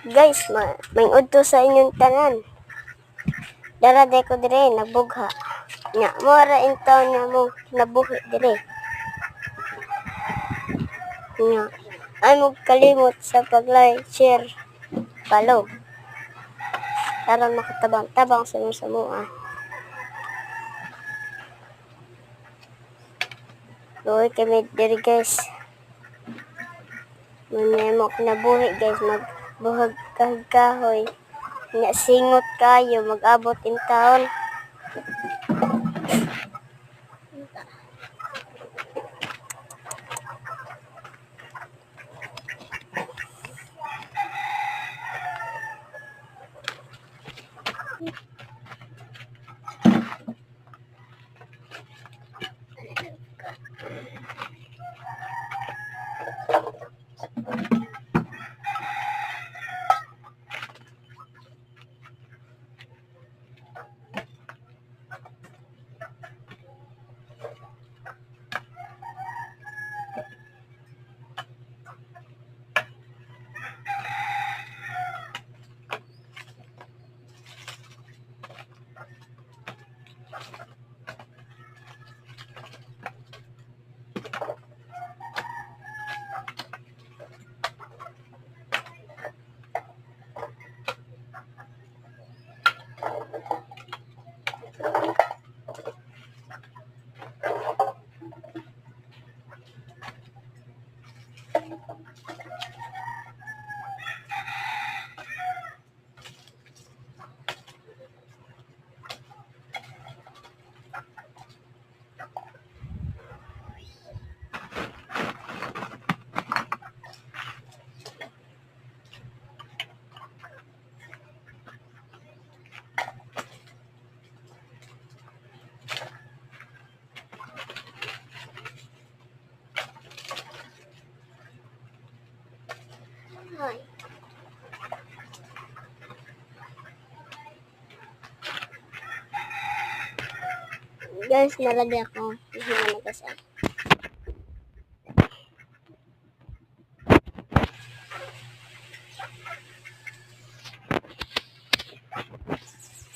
Guys, may udto sa inyong tanan. Dara day ko dire nabugha. Nya mora in taon na mo nabuhi dire. Nya ay mo kalimot sa pag-like, share, follow. Para makatabang-tabang sa inyo sa mua. Luoy kami dire guys. Manemo kinabuhi guys, magbuhag kahoy. Nya singot kayo, mag-abot in taon. Hi. Guys, nalagay ako. Hindi na nagkasal.